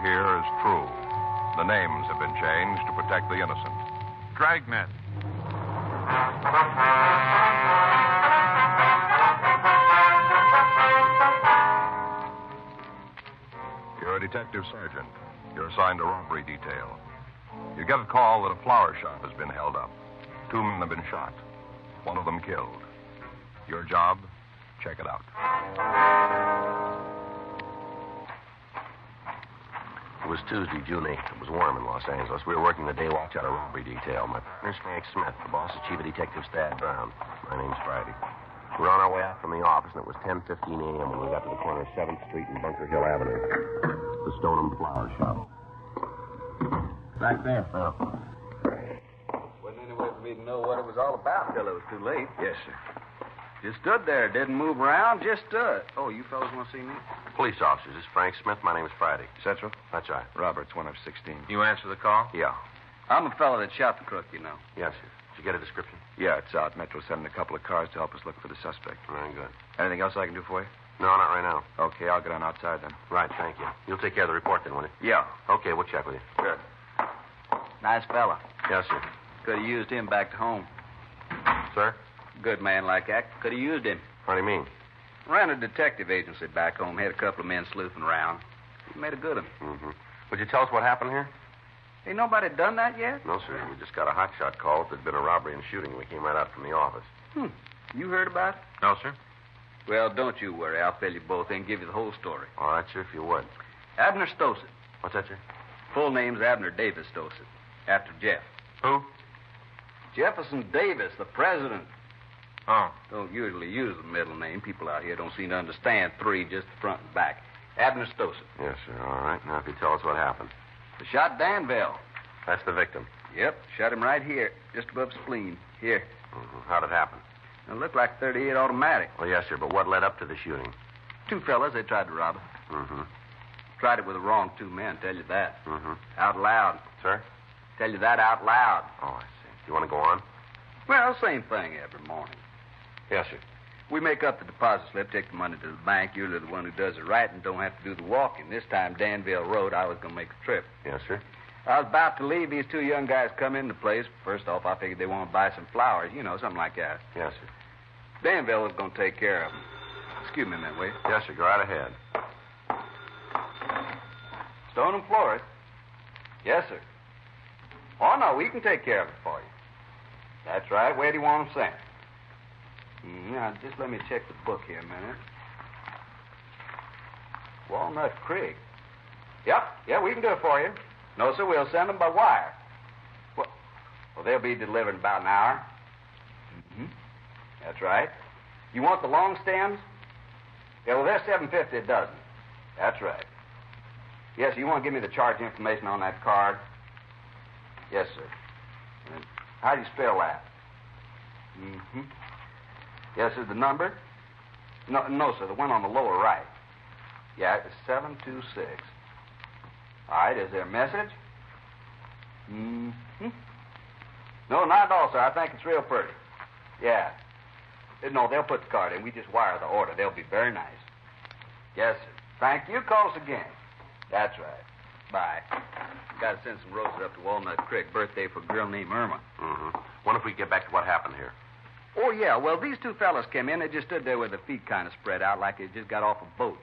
hear is true. The names have been changed to protect the innocent. Dragnet. You're a detective sergeant. You're assigned a robbery detail. You get a call that a flower shop has been held up. 2 men have been shot. One of them killed. Your job? Check it out. It was Tuesday, June 8th. It was warm in Los Angeles. We were working the day watch out of robbery detail. My partner's Frank Smith. The boss is Chief of Detectives Thad Brown. My name's Friday. We were on our way out from the office, and it was 10:15 a.m. when we got to the corner of 7th Street and Bunker Hill Avenue. The Stoneham Flower Shop. Back there, Phil. Wasn't any way for me to know what it was all about till it was too late. Yes, sir. Just stood there, didn't move around, just stood. Oh, you fellas want to see me? Police officers. This is Frank Smith. My name's Friday. Central? That's right. Roberts, one of 16. You answer the call? Yeah. I'm the fellow that shot the crook, you know. Yes, sir. Did you get a description? Yeah, it's out. Metro sending a couple of cars to help us look for the suspect. Very good. Anything else I can do for you? No, not right now. Okay, I'll get on outside then. Right, thank you. You'll take care of the report then, won't you? Yeah. Okay, we'll check with you. Good. Nice fella. Yes, sir. Could have used him back to home. Sir? Good man like that. Could have used him. What do you mean? Ran a detective agency back home. Had a couple of men sleuthing around. He made a good one. Mm-hmm. Would you tell us what happened here? Ain't nobody done that yet? No, sir. We just got a hotshot call that there'd been a robbery and shooting. We came right out from the office. You heard about it? No, sir. Well, don't you worry. I'll fill you both in and give you the whole story. All right, sir, if you would. Abner Stossett. What's that, sir? Full name's Abner Davis Stossett. After Jeff. Who? Jefferson Davis, the president. Oh. Don't usually use the middle name. People out here don't seem to understand three, just the front and back. Abner Stossett. Yes, sir. All right. Now, if you tell us what happened. They shot Danville. That's the victim. Yep, shot him right here, just above the spleen. Here. Mm-hmm. How'd it happen? It looked like 38 automatic. Well, yes, sir, but what led up to the shooting? 2 fellas, they tried to rob it. Mm-hmm. Tried it with the wrong 2 men, tell you that. Mm-hmm. Out loud. Sir? Tell you that out loud. Oh, I see. Do you want to go on? Well, same thing every morning. Yes, sir. We make up the deposit slip, take the money to the bank. You're the one who does it right and don't have to do the walking. This time, Danville Road, I was going to make the trip. Yes, sir. I was about to leave. These 2 young guys come in the place. First off, I figured they want to buy some flowers, something like that. Yes, sir. Danville was going to take care of them. Excuse me a minute, will you? Yes, sir. Go right ahead. Stone and Florist? Yes, sir. Oh, no, we can take care of it for you. That's right. Where do you want them sent? Now, just let me check the book here a minute. Walnut Creek. Yep, we can do it for you. No, sir, we'll send them by wire. Well, they'll be delivered in about an hour. Mm-hmm. That's right. You want the long stems? Yeah, well, they're $7.50 a dozen. That's right. Yes, you want to give me the charge information on that card? Yes, sir. And how do you spell that? Mm-hmm. Yes, sir, the number? No, sir, the one on the lower right. Yeah, it's 726. All right, is there a message? Mm-hmm. No, not at all, sir. I think it's real pretty. Yeah. No, they'll put the card in. We just wire the order. They'll be very nice. Yes, sir. Thank you. Call us again. That's right. Bye. Got to send some roses up to Walnut Creek. Birthday for a girl named Irma. Mm-hmm. Wonder if we can get back to what happened here. Oh, yeah. Well, these 2 fellas came in. They just stood there with their feet kind of spread out like they just got off a boat,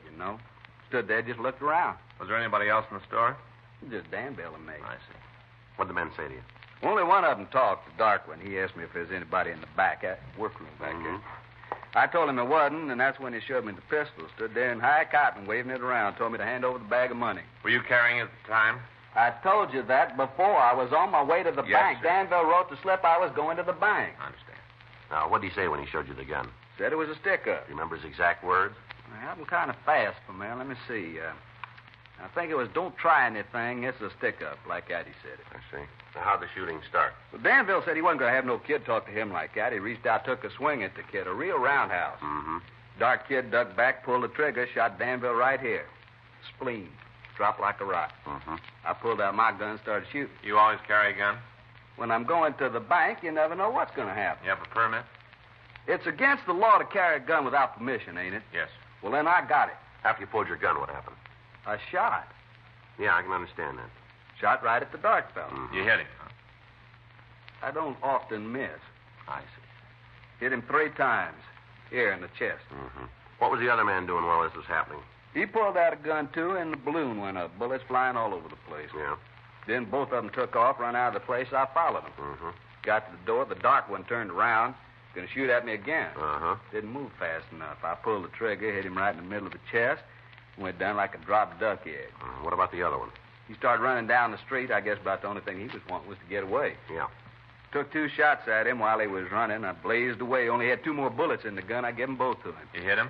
Stood there, just looked around. Was there anybody else in the store? Just Danville and me. I see. What'd the men say to you? Only one of them talked, the dark one. He asked me if there's anybody in the back, workroom back there. I told him there wasn't, and that's when he showed me the pistol. Stood there in high cotton, waving it around. Told me to hand over the bag of money. Were you carrying it at the time? I told you that before. I was on my way to the bank. Sir. Danville wrote the slip. I was going to the bank. I understand. Now, what did he say when he showed you the gun? Said it was a stick-up. Do you remember his exact words? I have them kind of fast, man. Let me see. I think it was, don't try anything. It's a stick-up, like that he said it. I see. Now, how'd the shooting start? Well, Danville said he wasn't going to have no kid talk to him like that. He reached out, took a swing at the kid, a real roundhouse. Mm-hmm. Dark kid ducked back, pulled the trigger, shot Danville right here. Spleen. Dropped like a rock. Mm-hmm. I pulled out my gun and started shooting. You always carry a gun? When I'm going to the bank, you never know what's going to happen. You have a permit? It's against the law to carry a gun without permission, ain't it? Yes. Well, then I got it. After you pulled your gun, what happened? I shot. Yeah, I can understand that. Shot right at the dark fella. You hit him, huh? I don't often miss. I see. Hit him 3 times. Here in the chest. Mm-hmm. What was the other man doing while this was happening? He pulled out a gun, too, and the balloon went up. Bullets flying all over the place. Yeah. Then both of them took off, run out of the place. I followed them. Mm-hmm. Got to the door. The dark one turned around. Going to shoot at me again. Uh-huh. Didn't move fast enough. I pulled the trigger, hit him right in the middle of the chest, went down like a dropped duck egg. What about the other one? He started running down the street. I guess about the only thing he was wanting was to get away. Yeah. Took 2 shots at him while he was running. I blazed away. Only had 2 more bullets in the gun. I gave them both to him. You hit him?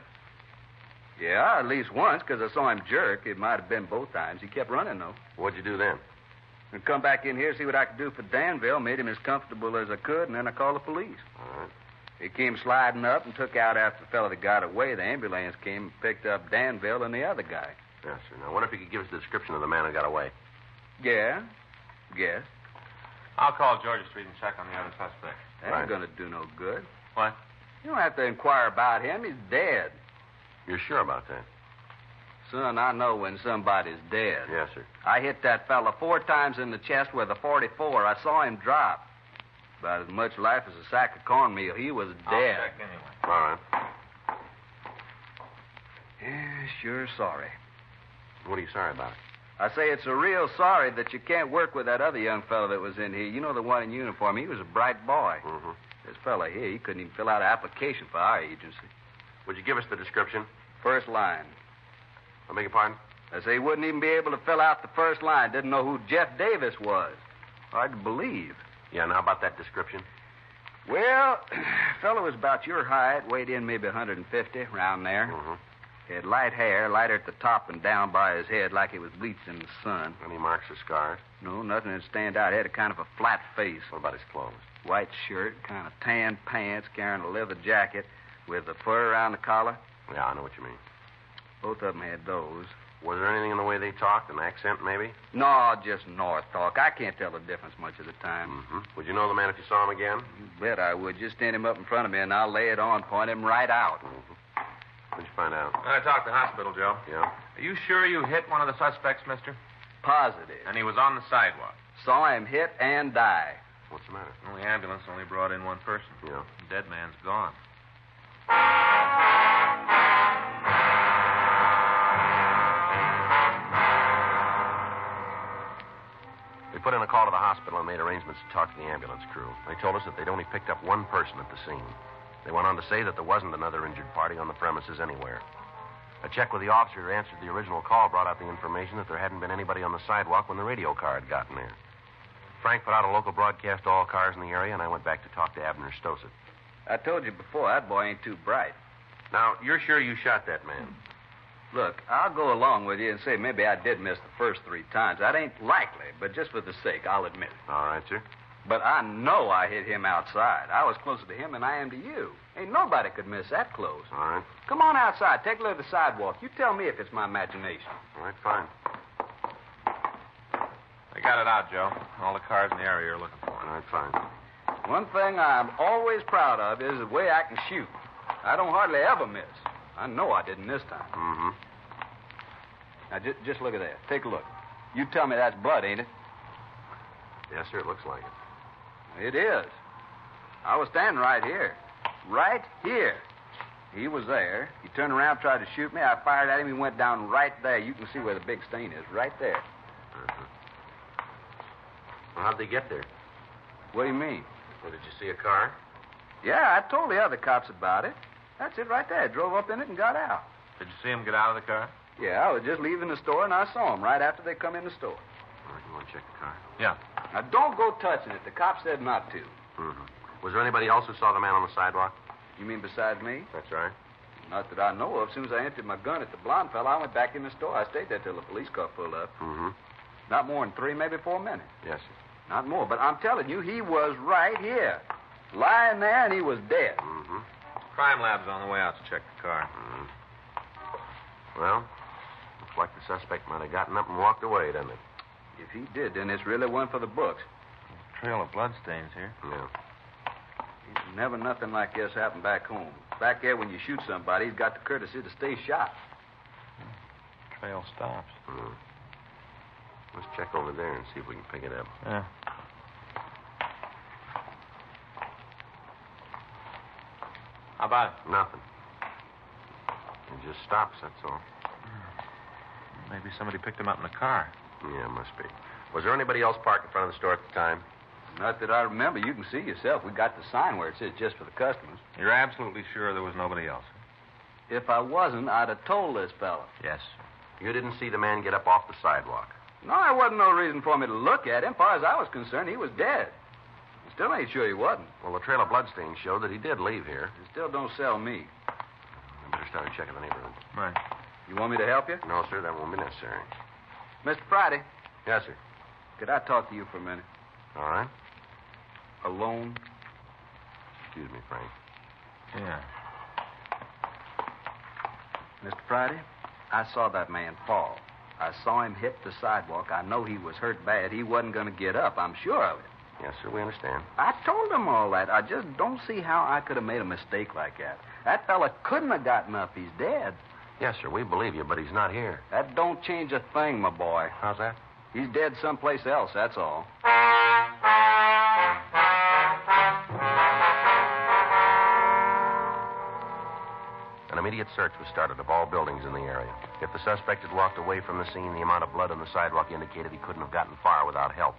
Yeah, at least once, because I saw him jerk. It might have been both times. He kept running, though. What'd you do then? And come back in here, see what I could do for Danville. Made him as comfortable as I could, and then I called the police. All right. He came sliding up and took out after the fellow that got away. The ambulance came and picked up Danville and the other guy. Yes, sir. Now, what if you could give us the description of the man who got away? Yeah, guess. I'll call Georgia Street and check on the other suspect. That Right. ain't going to do no good. What? You don't have to inquire about him. He's dead. You're sure about that? Son, I know when somebody's dead. Yes, sir. I hit that fella 4 times in the chest with a .44. I saw him drop. About as much life as a sack of cornmeal. He was I'll dead. check anyway. All right. Yeah, sure sorry. What are you sorry about? I say it's a real sorry that you can't work with that other young fellow that was in here. You know, the one in uniform. He was a bright boy. Mm-hmm. This fella here, he couldn't even fill out an application for our agency. Would you give us the description? First line. I beg your pardon? I say he wouldn't even be able to fill out the first line. Didn't know who Jeff Davis was. Hard to believe. Yeah, now about that description? Well, fellow was about your height, weighed in maybe 150, around there. Mm-hmm. He had light hair, lighter at the top and down by his head like he was bleached in the sun. Any marks or scars? No, nothing that stand out. He had a kind of a flat face. What about his clothes? White shirt, kind of tan pants, carrying a leather jacket with the fur around the collar. Yeah, I know what you mean. Both of them had those. Was there anything in the way they talked? An accent, maybe? No, just North talk. I can't tell the difference much of the time. Mm-hmm. Would you know the man if you saw him again? You bet I would. Just stand him up in front of me and I'll lay it on, point him right out. Mm-hmm. What'd you find out? I talked to the hospital, Joe. Yeah? Are you sure you hit one of the suspects, mister? Positive. And he was on the sidewalk. Saw him hit and die. What's the matter? Well, the ambulance only brought in 1 person. Yeah. The dead man's gone. We put in a call to the hospital and made arrangements to talk to the ambulance crew. They told us that they'd only picked up 1 person at the scene. They went on to say that there wasn't another injured party on the premises anywhere. A check with the officer who answered the original call brought out the information that there hadn't been anybody on the sidewalk when the radio car had gotten there. Frank put out a local broadcast to all cars in the area, and I went back to talk to Abner Stossett. I told you before, that boy ain't too bright. Now, you're sure you shot that man? Look, I'll go along with you and say maybe I did miss the first 3 times. That ain't likely, but just for the sake, I'll admit it. All right, sir. But I know I hit him outside. I was closer to him than I am to you. Ain't nobody could miss that close. All right. Come on outside. Take a look at the sidewalk. You tell me if it's my imagination. All right, fine. They got it out, Joe. All the cars in the area are looking for All it. right, fine. One thing I'm always proud of is the way I can shoot. I don't hardly ever miss. I know I didn't this time. Mm-hmm. Now, just look at that. Take a look. You tell me that's blood, ain't it? Yes, sir, it looks like it. It is. I was standing right here. Right here. He was there. He turned around, tried to shoot me. I fired at him. He went down right there. You can see where the big stain is. Right there. Uh-huh. Well, how'd they get there? What do you mean? Well, did you see a car? Yeah, I told the other cops about it. That's it right there. Drove up in it and got out. Did you see him get out of the car? Yeah, I was just leaving the store, and I saw him right after they come in the store. All right, you want to check the car? Yeah. Now, don't go touching it. The cop said not to. Mm-hmm. Was there anybody else who saw the man on the sidewalk? You mean besides me? That's right. Not that I know of. As soon as I emptied my gun at the blonde fella, I went back in the store. I stayed there till the police car pulled up. Mm-hmm. Not more than 3, maybe 4 minutes. Yes, sir. Not more. But I'm telling you, he was right here. Lying there, and he was dead. Mm-hmm. Crime lab's on the way out to check the car. Mm-hmm. Well, looks like the suspect might have gotten up and walked away, doesn't it? If he did, then it's really one for the books. Trail of bloodstains here. Yeah. Never nothing like this happened back home. Back there, when you shoot somebody, he's got the courtesy to stay shot. Trail stops. Mm. Let's check over there and see if we can pick it up. Yeah. How about it? Nothing. It just stops, that's all. Maybe somebody picked him up in a car. Yeah, must be. Was there anybody else parked in front of the store at the time? Not that I remember. You can see yourself. We got the sign where it says just for the customers. You're absolutely sure there was nobody else? If I wasn't, I'd have told this fella. Yes. You didn't see the man get up off the sidewalk? No, there wasn't no reason for me to look at him. As far as I was concerned, he was dead. I still ain't sure he wasn't. Well, the trail of bloodstains showed that he did leave here. It still don't sell me. I better start checking the neighborhood. Right. You want me to help you? No, sir, that won't be necessary. Mr. Friday, Yes, sir. could I talk to you for a minute? All right. Alone? Excuse me, Frank. Yeah. Mr. Friday, I saw that man fall. I saw him hit the sidewalk. I know he was hurt bad. He wasn't going to get up. I'm sure of it. Yes, sir, we understand. I told him all that. I just don't see how I could have made a mistake like that. That fella couldn't have gotten up. He's dead. Yes, sir, we believe you, but he's not here. That don't change a thing, my boy. How's that? He's dead someplace else, that's all. An immediate search was started of all buildings in the area. If the suspect had walked away from the scene, the amount of blood on the sidewalk indicated he couldn't have gotten far without help.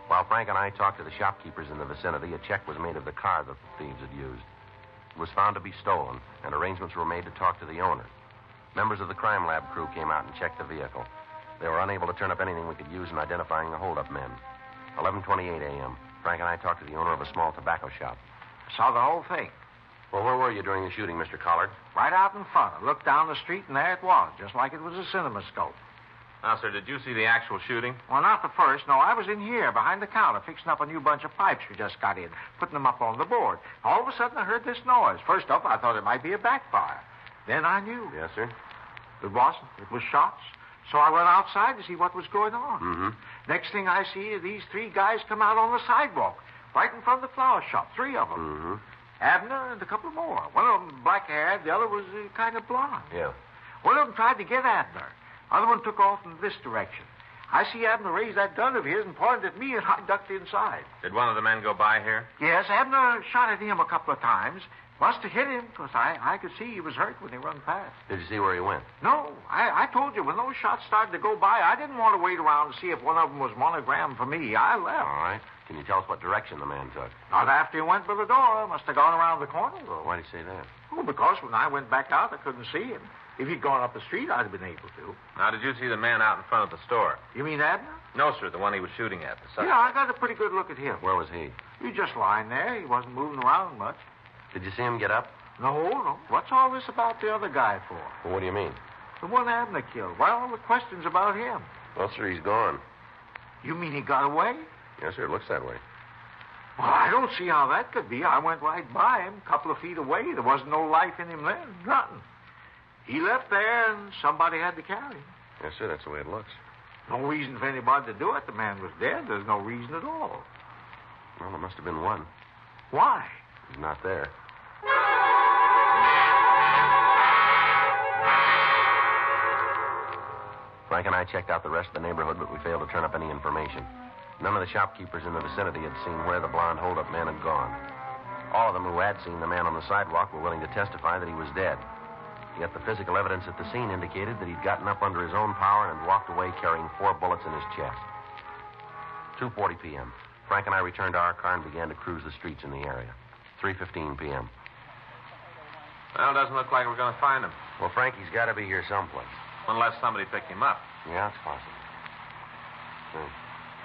While Frank and I talked to the shopkeepers in the vicinity, a check was made of the car that the thieves had used. It was found to be stolen, and arrangements were made to talk to the owner. Members of the crime lab crew came out and checked the vehicle. They were unable to turn up anything we could use in identifying the holdup men. 11:28 a.m. Frank and I talked to the owner of a small tobacco shop. Saw the whole thing. Well, where were you during the shooting, Mr. Collard? Right out in front. I looked down the street, and there it was, just like it was a cinemascope. Now, sir, did you see the actual shooting? Well, not the first. No, I was in here, behind the counter, fixing up a new bunch of pipes we just got in, putting them up on the board. All of a sudden, I heard this noise. First up, I thought it might be a backfire. Then I knew. Yes, sir. It wasn't. It was shots. So I went outside to see what was going on. Mm-hmm. Next thing I see, these three guys come out on the sidewalk, right in front of the flower shop, three of them. Mm-hmm. Abner and a couple more. One of them black-haired, the other was kind of blonde. Yeah. One of them tried to get Abner. Other one took off in this direction. I see Abner raise that gun of his and pointed at me, and I ducked inside. Did one of the men go by here? Yes, Abner shot at him a couple of times. Must have hit him, because I could see he was hurt when he run past. Did you see where he went? No, I told you, when those shots started to go by, I didn't want to wait around to see if one of them was monogrammed for me. I left. All right. Can you tell us what direction the man took? Not after he went by the door. Must have gone around the corner. Well, why did you say that? Oh, because when I went back out, I couldn't see him. If he'd gone up the street, I'd have been able to. Now, did you see the man out in front of the store? You mean Abner? No, sir, the one he was shooting at. The suspect. Yeah, I got a pretty good look at him. Where was he? He was just lying there. He wasn't moving around much. Did you see him get up? No. What's all this about the other guy for? Well, what do you mean? The one Abner killed. Why all the questions about him? Well, sir, he's gone. You mean he got away? Yes, sir, it looks that way. Well, I don't see how that could be. I went right by him, a couple of feet away. There wasn't no life in him then. Nothing. He left there, and somebody had to carry him. Yes, sir, that's the way it looks. No reason for anybody to do it. The man was dead. There's no reason at all. Well, there must have been one. Why? He's not there. Frank and I checked out the rest of the neighborhood, but we failed to turn up any information. None of the shopkeepers in the vicinity had seen where the blonde holdup man had gone. All of them who had seen the man on the sidewalk were willing to testify that he was dead. Yet the physical evidence at the scene indicated that he'd gotten up under his own power and walked away carrying 4 bullets in his chest. 2:40 p.m. Frank and I returned to our car and began to cruise the streets in the area. 3:15 p.m. Well, it doesn't look like we're going to find him. Well, Frank, he's got to be here someplace. Unless somebody picked him up. Yeah, it's possible.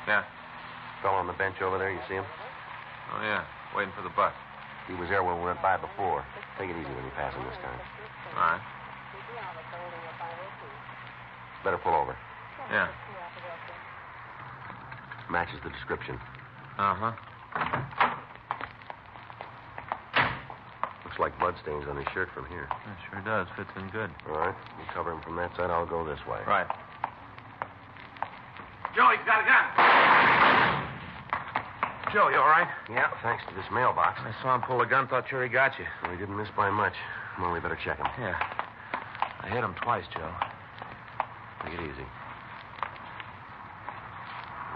Yeah. Fellow on the bench over there, you see him? Oh, yeah. Waiting for the bus. He was there when we went by before. Take it easy when you pass him this time. All right. Better pull over. Yeah. Matches the description. Uh-huh. Looks like bloodstains on his shirt from here. It sure does. Fits in good. All right. You cover him from that side. I'll go this way. Right. Joe, he's got a gun. Joe, you all right? Yeah, thanks to this mailbox. I saw him pull the gun. Thought sure he got you. Well, he didn't miss by much. Well, we better check him. Yeah. I hit him twice, Joe. Take it easy.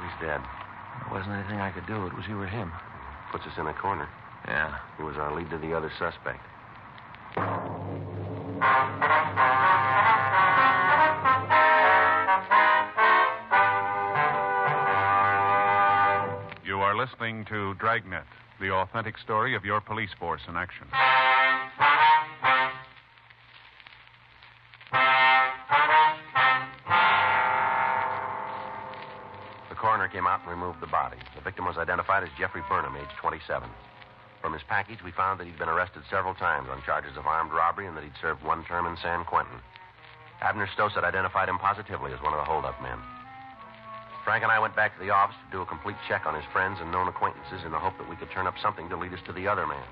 He's dead. There wasn't anything I could do. It was you or him. Puts us in a corner. Yeah. He was our lead to the other suspect. You are listening to Dragnet, the authentic story of your police force in action. The coroner came out and removed the body. The victim was identified as Jeffrey Burnham, age 27. From his package, we found that he'd been arrested several times on charges of armed robbery and that he'd served one term in San Quentin. Abner Stossett identified him positively as one of the holdup men. Frank and I went back to the office to do a complete check on his friends and known acquaintances in the hope that we could turn up something to lead us to the other man.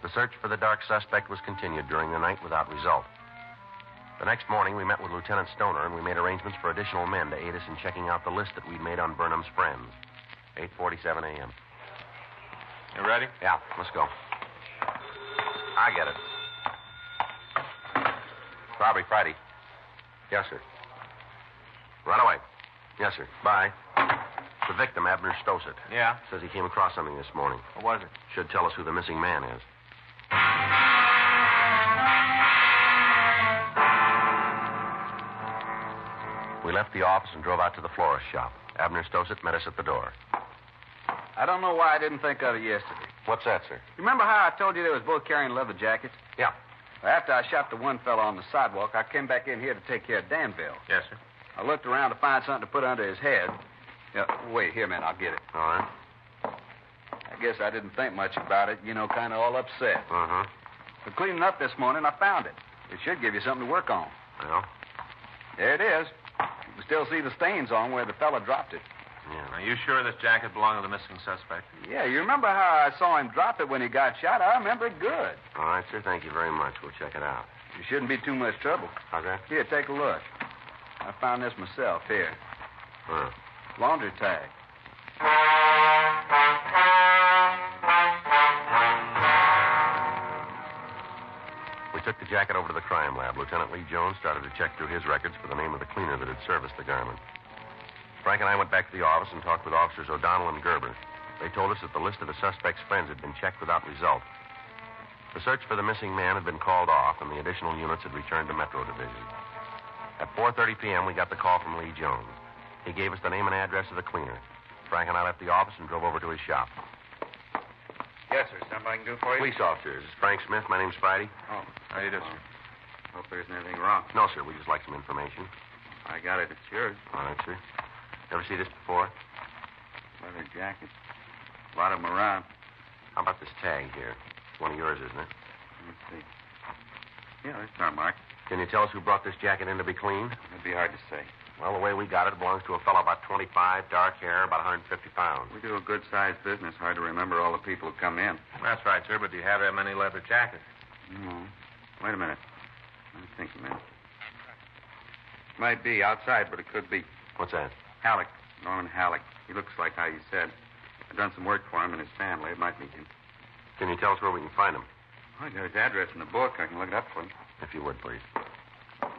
The search for the dark suspect was continued during the night without result. The next morning, we met with Lieutenant Stoner, and we made arrangements for additional men to aid us in checking out the list that we'd made on Burnham's friends. 8:47 a.m. You ready? Yeah, let's go. I get it. Robbery Friday. Yes, sir. Right away. Yes, sir. Bye. The victim, Abner Stossett. Yeah. Says he came across something this morning. What was it? Should tell us who the missing man is. We left the office and drove out to the florist shop. Abner Stossett met us at the door. I don't know why I didn't think of it yesterday. What's that, sir? You remember how I told you they was both carrying leather jackets? Yeah. Well, after I shot the one fellow on the sidewalk, I came back in here to take care of Danville. Yes, sir. I looked around to find something to put under his head. Yeah, wait, here, man, I'll get it. All right. I guess I didn't think much about it, kind of all upset. Uh-huh. But cleaning up this morning, I found it. It should give you something to work on. Well? There it is. You can still see the stains on where the fella dropped it. Yeah. Are you sure this jacket belonged to the missing suspect? Yeah, you remember how I saw him drop it when he got shot? I remember it good. All right, sir. Thank you very much. We'll check it out. You shouldn't be too much trouble. How's that? Here, take a look. I found this myself. Here. Huh. Laundry tag. We took the jacket over to the crime lab. Lieutenant Lee Jones started to check through his records for the name of the cleaner that had serviced the garment. Frank and I went back to the office and talked with Officers O'Donnell and Gerber. They told us that the list of the suspect's friends had been checked without result. The search for the missing man had been called off, and the additional units had returned to Metro Division. At 4:30 p.m., we got the call from Lee Jones. He gave us the name and address of the cleaner. Frank and I left the office and drove over to his shop. Yes, sir. Something I can do for you? Police officers. This is Frank Smith. My name's Friday. Oh, How do you do, sir? hope there isn't anything wrong. No, sir. We just like some information. I got it. It's yours. All right, sir. Ever see this before? Leather jacket. A lot of them around. How about this tag here? It's one of yours, isn't it? Let's see. Yeah, it's our mark. Can you tell us who brought this jacket in to be cleaned? It'd be hard to say. Well, the way we got it belongs to a fellow about 25, dark hair, about 150 pounds. We do a good-sized business. Hard to remember all the people who come in. That's right, sir, but do you have that many leather jackets? No. Wait a minute. Let me think a minute. Might be outside, but it could be. What's that? Halleck. Norman Halleck. He looks like how you said. I've done some work for him and his family. It might be him. Can you tell us where we can find him? I got his address in the book. I can look it up for him. If you would, please.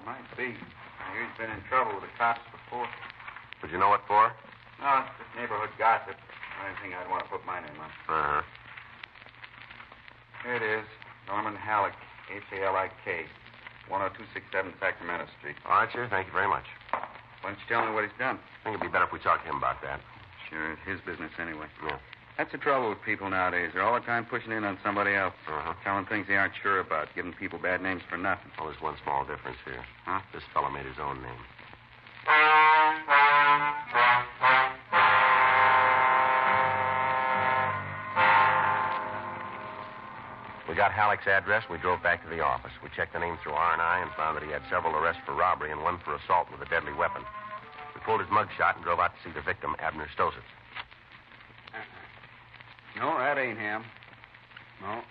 Might be. I hear he's been in trouble with the cops before. Would you know what for? No, it's just neighborhood gossip. Anything I'd want to put my name on. Uh-huh. Here it is. Norman Halleck. Hallik. 10267 Sacramento Street. All right, sir. Thank you very much. Why don't you tell me what he's done? I think it'd be better if we talked to him about that. Sure, it's his business anyway. Yeah. That's the trouble with people nowadays. They're all the time pushing in on somebody else. Uh-huh. Telling things they aren't sure about, giving people bad names for nothing. Well, there's one small difference here. Huh? This fellow made his own name. We got Halleck's address, and we drove back to the office. We checked the name through R&I and found that he had several arrests for robbery and one for assault with a deadly weapon. We pulled his mugshot and drove out to see the victim, Abner Stossett. No, that ain't him. No.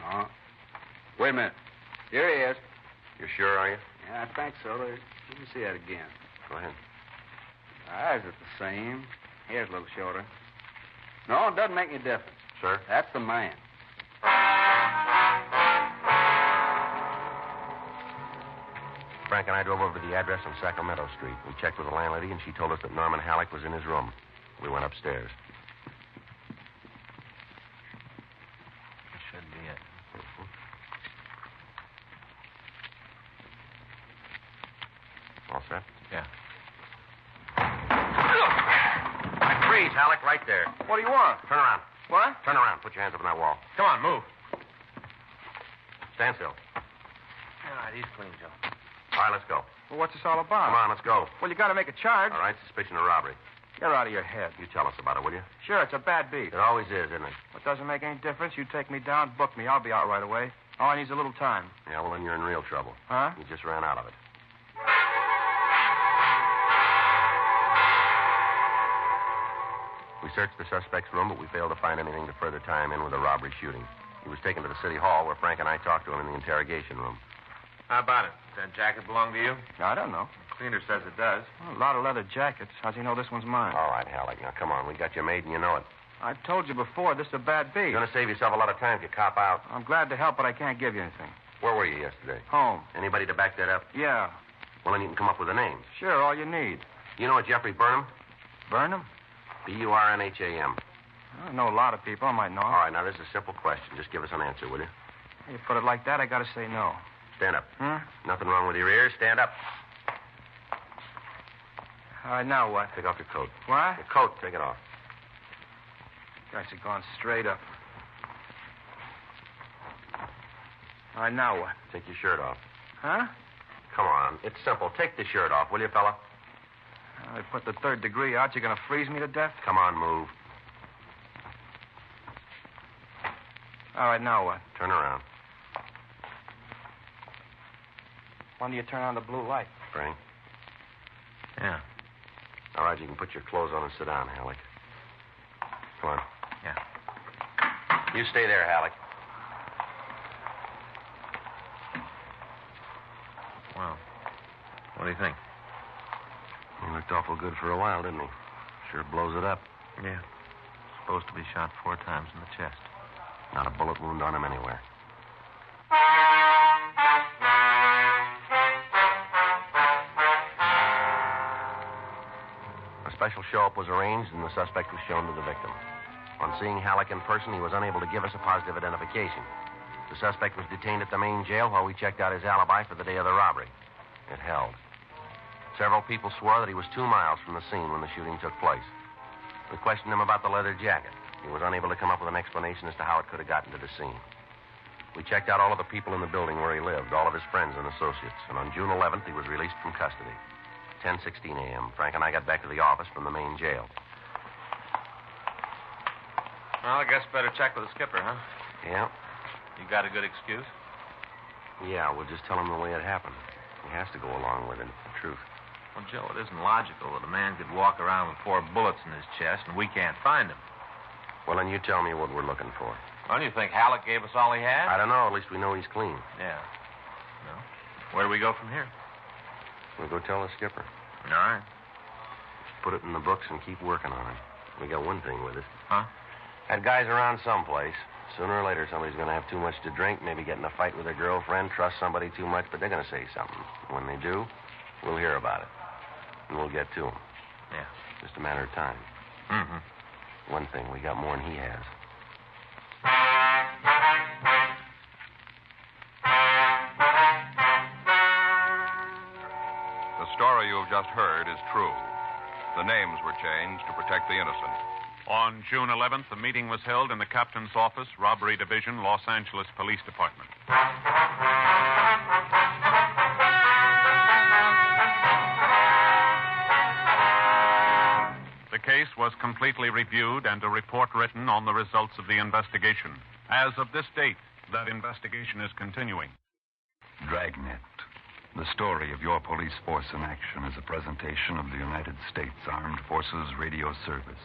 No. Wait a minute. Here he is. You sure, are you? Yeah, I think so. Let me see that again. Go ahead. Eyes are the same. Hair's a little shorter. No, it doesn't make any difference. Sir? That's the man. Frank and I drove over to the address on Sacramento Street. We checked with the landlady, and she told us that Norman Halleck was in his room. We went upstairs. This should be it. All set? Yeah. Freeze, Halleck, right there. What do you want? Turn around. What? Turn around. Put your hands up on that wall. Come on, move. Stand still. All right, he's clean, Joe. All right, let's go. Well, what's this all about? Come on, let's go. Well, you got to make a charge. All right, suspicion of robbery. You're out of your head. You tell us about it, will you? Sure, it's a bad beat. It always is, isn't it? It doesn't make any difference. You take me down, book me. I'll be out right away. All I need is a little time. Yeah, well, then you're in real trouble. Huh? You just ran out of it. We searched the suspect's room, but we failed to find anything to further tie him in with a robbery shooting. He was taken to the city hall where Frank and I talked to him in the interrogation room. How about it? Does that jacket belong to you? I don't know. The cleaner says it does. Well, a lot of leather jackets. How's he know this one's mine? All right, Halleck. Now, come on. We got you made, and you know it. I told you before, this is a bad beat. You're going to save yourself a lot of time if you cop out. I'm glad to help, but I can't give you anything. Where were you yesterday? Home. Anybody to back that up? Yeah. Well, then you can come up with the names. Sure, all you need. You know a Jeffrey Burnham? Burnham? Burnham. I know a lot of people. I might know. All right, now, this is a simple question. Just give us an answer, will you? You put it like that, I got to say no. Stand up. Hmm? Nothing wrong with your ears. Stand up. All right, now what? Take off your coat. What? Your coat, take it off. Guys are going straight up. All right, now what? Take your shirt off. Huh? Come on. It's simple. Take the shirt off, will you, fella? I put the third degree out. You're going to freeze me to death? Come on, move. All right, now what? Turn around. When do you turn on the blue light? Frank. Yeah. All right, you can put your clothes on and sit down, Halleck. Come on. Yeah. You stay there, Halleck. Well, what do you think? He looked awful good for a while, didn't he? Sure blows it up. Yeah. Supposed to be shot 4 times in the chest. Not a bullet wound on him anywhere. A special show-up was arranged, and the suspect was shown to the victim. On seeing Halleck in person, he was unable to give us a positive identification. The suspect was detained at the main jail while we checked out his alibi for the day of the robbery. It held. Several people swore that he was 2 miles from the scene when the shooting took place. We questioned him about the leather jacket. He was unable to come up with an explanation as to how it could have gotten to the scene. We checked out all of the people in the building where he lived, all of his friends and associates, and on June 11th, he was released from custody. 10:16 a.m. Frank and I got back to the office from the main jail. Well, I guess better check with the skipper, huh? Yeah? You got a good excuse? Yeah, we'll just tell him the way it happened. He has to go along with it. It's the truth. Well, Joe, it isn't logical that a man could walk around with 4 bullets in his chest and we can't find him. Well, then you tell me what we're looking for. Well, you think Halleck gave us all he had? I don't know. At least we know he's clean. Yeah. No. Where do we go from here? We'll go tell the skipper. All right. Just put it in the books and keep working on it. We got one thing with it. Huh? That guy's around someplace. Sooner or later, somebody's going to have too much to drink, maybe get in a fight with their girlfriend, trust somebody too much, but they're going to say something. When they do, we'll hear about it. And we'll get to him. Yeah. Just a matter of time. Mm-hmm. One thing, we got more than he has. The story you've just heard is true. The names were changed to protect the innocent. On June 11th, a meeting was held in the captain's office, Robbery Division, Los Angeles Police Department. The case was completely reviewed and a report written on the results of the investigation. As of this date, that investigation is continuing. Dragnet. The story of your police force in action is a presentation of the United States Armed Forces Radio Service.